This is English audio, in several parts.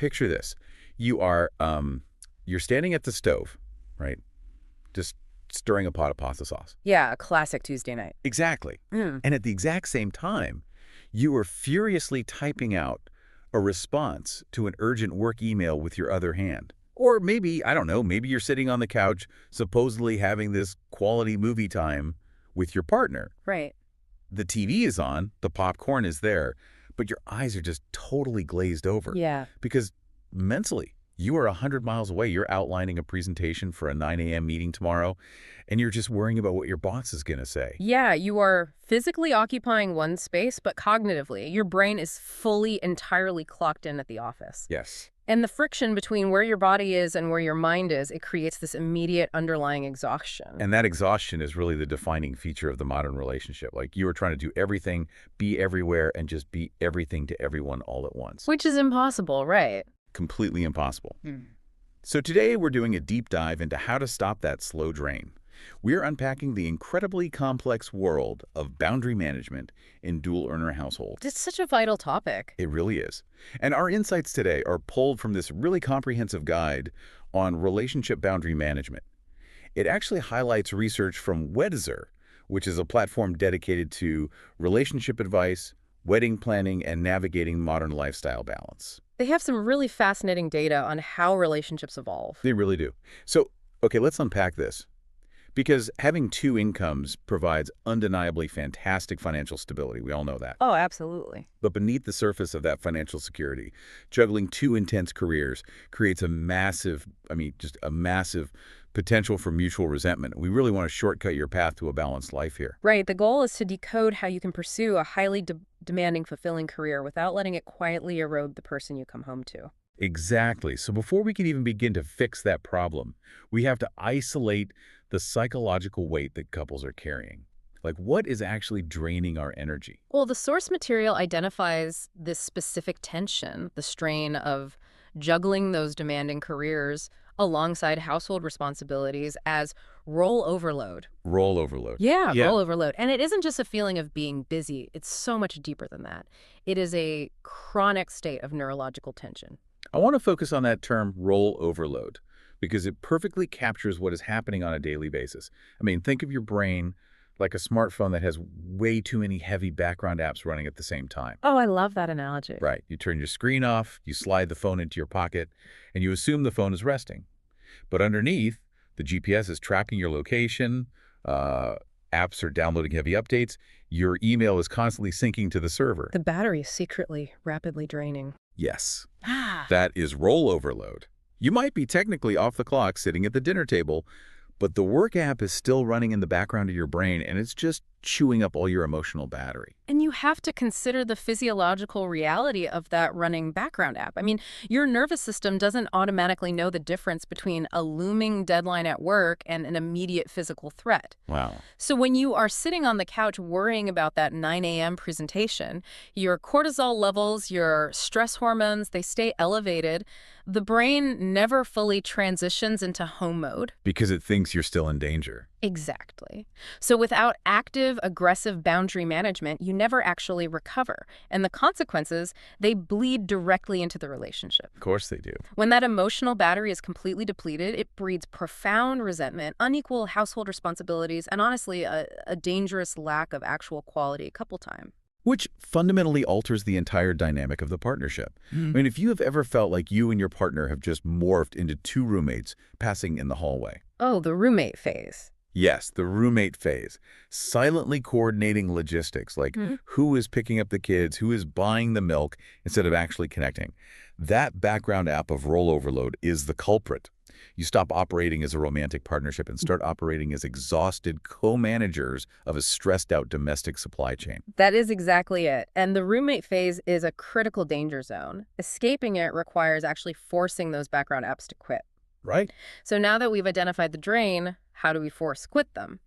picture this. You're standing at the stove, right? Just stirring a pot of pasta sauce. Yeah, a classic Tuesday night. Exactly. Mm. And at the exact same time, you are furiously typing out a response to an urgent work email with your other hand. Or maybe, I don't know, maybe you're sitting on the couch supposedly having this quality movie time with your partner. Right. The TV is on, the popcorn is there, but your eyes are just totally glazed over. Yeah. Because mentally, you are 100 miles away. You're outlining a presentation for a 9 a.m. meeting tomorrow, and you're just worrying about what your boss is going to say. Yeah, you are physically occupying one space, but cognitively, your brain is fully, entirely clocked in at the office. Yes. And the friction between where your body is and where your mind is, it creates this immediate underlying exhaustion. And that exhaustion is really the defining feature of the modern relationship. Like you are trying to do everything, be everywhere, and just be everything to everyone all at once. Which is impossible, right? Completely impossible. So today we're doing a deep dive into how to stop that slow drain. We're unpacking the incredibly complex world of boundary management in dual-earner households. It's such a vital topic. It really is. And our insights today are pulled from this really comprehensive guide on relationship boundary management. It actually highlights research from Weddizer, which is a platform dedicated to relationship advice, wedding planning, and navigating modern lifestyle balance. They have some really fascinating data on how relationships evolve. They really do. So, okay, let's unpack this. Because having two incomes provides undeniably fantastic financial stability. We all know that. Oh, absolutely. But beneath the surface of that financial security, juggling two intense careers creates a massive, just a massive potential for mutual resentment. We really want to shortcut your path to a balanced life here. Right. The goal is to decode how you can pursue a highly demanding, fulfilling career without letting it quietly erode the person you come home to. Exactly. So before we can even begin to fix that problem, we have to isolate the psychological weight that couples are carrying. Like, what is actually draining our energy? Well, the source material identifies this specific tension, the strain of juggling those demanding careers alongside household responsibilities as role overload. Role overload. Yeah, role overload. And it isn't just a feeling of being busy. It's so much deeper than that. It is a chronic state of neurological tension. I want to focus on that term role overload because it perfectly captures what is happening on a daily basis. Think of your brain like a smartphone that has way too many heavy background apps running at the same time. Oh, I love that analogy. Right. You turn your screen off, you slide the phone into your pocket, and you assume the phone is resting. But underneath, the GPS is tracking your location, apps are downloading heavy updates, your email is constantly syncing to the server. The battery is secretly, rapidly draining. Yes. That is role overload. You might be technically off the clock sitting at the dinner table, but the work app is still running in the background of your brain, and it's just chewing up all your emotional battery. And you have to consider the physiological reality of that running background app. Your nervous system doesn't automatically know the difference between a looming deadline at work and an immediate physical threat. Wow. So when you are sitting on the couch worrying about that 9 a.m. presentation, your cortisol levels, your stress hormones, they stay elevated. The brain never fully transitions into home mode. Because it thinks you're still in danger. Exactly. So without active, aggressive boundary management, you never actually recover. And the consequences, they bleed directly into the relationship. Of course they do. When that emotional battery is completely depleted, it breeds profound resentment, unequal household responsibilities, and honestly, a dangerous lack of actual quality couple time. Which fundamentally alters the entire dynamic of the partnership. If you have ever felt like you and your partner have just morphed into two roommates passing in the hallway. Oh, the roommate phase. Yes, the roommate phase. Silently coordinating logistics, like who is picking up the kids, who is buying the milk, instead of actually connecting. That background app of role overload is the culprit. You stop operating as a romantic partnership and start operating as exhausted co-managers of a stressed-out domestic supply chain. That is exactly it. And the roommate phase is a critical danger zone. Escaping it requires actually forcing those background apps to quit. Right. So now that we've identified the drain, how do we force quit them?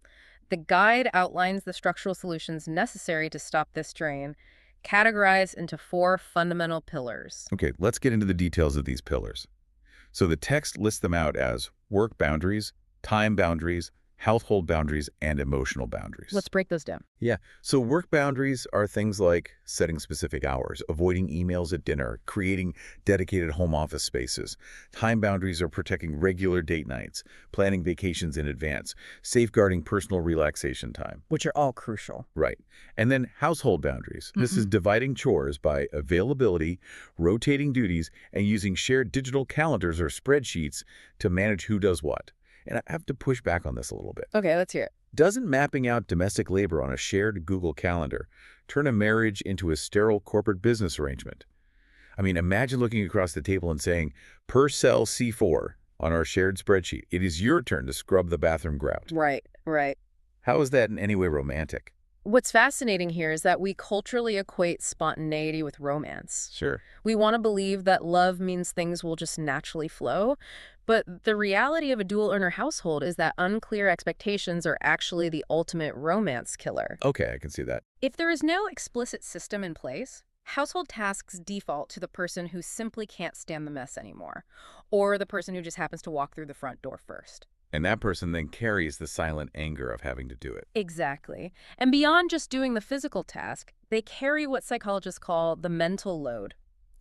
The guide outlines the structural solutions necessary to stop this drain, categorized into 4 fundamental pillars. Okay, let's get into the details of these pillars. So the text lists them out as work boundaries, time boundaries, household boundaries and emotional boundaries. Let's break those down. Yeah. So work boundaries are things like setting specific hours, avoiding emails at dinner, creating dedicated home office spaces. Time boundaries are protecting regular date nights, planning vacations in advance, safeguarding personal relaxation time. Which are all crucial. Right. And then household boundaries. This is dividing chores by availability, rotating duties, and using shared digital calendars or spreadsheets to manage who does what. And I have to push back on this a little bit. Okay, let's hear it. Doesn't mapping out domestic labor on a shared Google Calendar turn a marriage into a sterile corporate business arrangement? I mean, imagine looking across the table and saying, per cell C4 on our shared spreadsheet, it is your turn to scrub the bathroom grout. Right, right. How is that in any way romantic? What's fascinating here is that we culturally equate spontaneity with romance. Sure. We want to believe that love means things will just naturally flow, but the reality of a dual-earner household is that unclear expectations are actually the ultimate romance killer. Okay, I can see that. If there is no explicit system in place, household tasks default to the person who simply can't stand the mess anymore, or the person who just happens to walk through the front door first. And that person then carries the silent anger of having to do it. Exactly. And beyond just doing the physical task, they carry what psychologists call the mental load.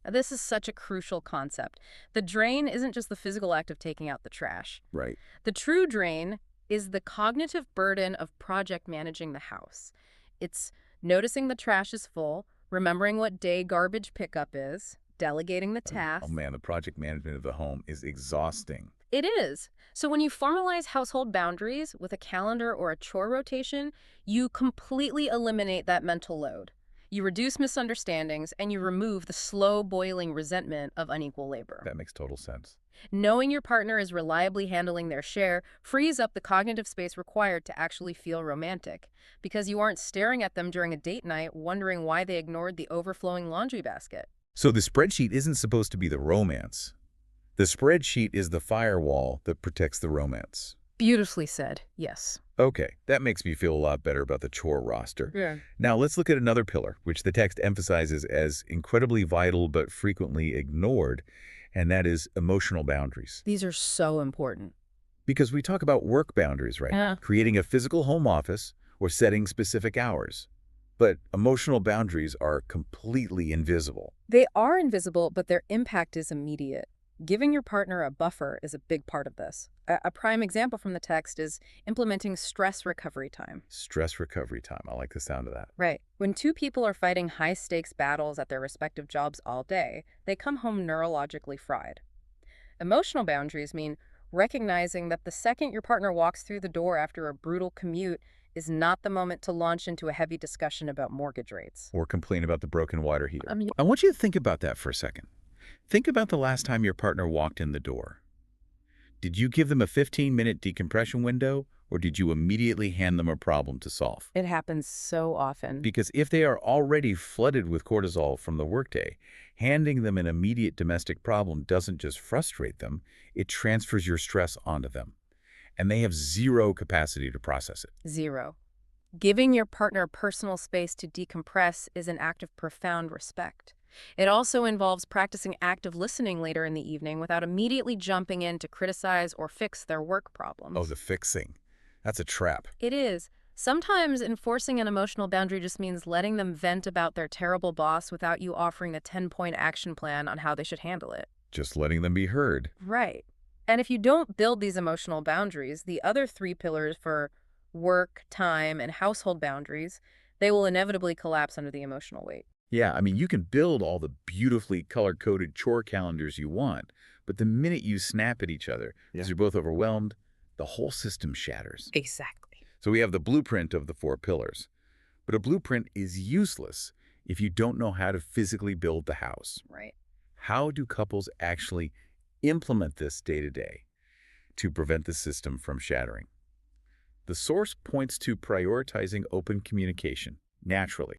This is such a crucial concept. The drain isn't just the physical act of taking out the trash. Right. The true drain is the cognitive burden of project managing the house. It's noticing the trash is full, remembering what day garbage pickup is, delegating the tasks. Oh man, the project management of the home is exhausting. It is. So when you formalize household boundaries with a calendar or a chore rotation, you completely eliminate that mental load. You reduce misunderstandings and you remove the slow-boiling resentment of unequal labor. That makes total sense. Knowing your partner is reliably handling their share frees up the cognitive space required to actually feel romantic, because you aren't staring at them during a date night wondering why they ignored the overflowing laundry basket. So the spreadsheet isn't supposed to be the romance. The spreadsheet is the firewall that protects the romance. Beautifully said, yes. Okay, that makes me feel a lot better about the chore roster. Yeah. Now let's look at another pillar, which the text emphasizes as incredibly vital but frequently ignored, and that is emotional boundaries. These are so important. Because we talk about work boundaries, right? Yeah. Creating a physical home office or setting specific hours. But emotional boundaries are completely invisible. They are invisible, but their impact is immediate. Giving your partner a buffer is a big part of this. A prime example from the text is implementing stress recovery time. Stress recovery time. I like the sound of that. Right. When two people are fighting high-stakes battles at their respective jobs all day, they come home neurologically fried. Emotional boundaries mean recognizing that the second your partner walks through the door after a brutal commute is not the moment to launch into a heavy discussion about mortgage rates. Or complain about the broken water heater. I want you to think about that for a second. Think about the last time your partner walked in the door. Did you give them a 15-minute decompression window, or did you immediately hand them a problem to solve? It happens so often. Because if they are already flooded with cortisol from the workday, handing them an immediate domestic problem doesn't just frustrate them, it transfers your stress onto them. And they have zero capacity to process it. Zero. Giving your partner personal space to decompress is an act of profound respect. It also involves practicing active listening later in the evening without immediately jumping in to criticize or fix their work problems. Oh, the fixing. That's a trap. It is. Sometimes enforcing an emotional boundary just means letting them vent about their terrible boss without you offering a 10-point action plan on how they should handle it. Just letting them be heard. Right. And if you don't build these emotional boundaries, the other three pillars for work, time, and household boundaries, they will inevitably collapse under the emotional weight. Yeah, I mean, you can build all the beautifully color-coded chore calendars you want, but the minute you snap at each other, because you're both overwhelmed, the whole system shatters. Exactly. So we have the blueprint of the 4 pillars. But a blueprint is useless if you don't know how to physically build the house. Right. How do couples actually implement this day to day to prevent the system from shattering? The source points to prioritizing open communication, naturally.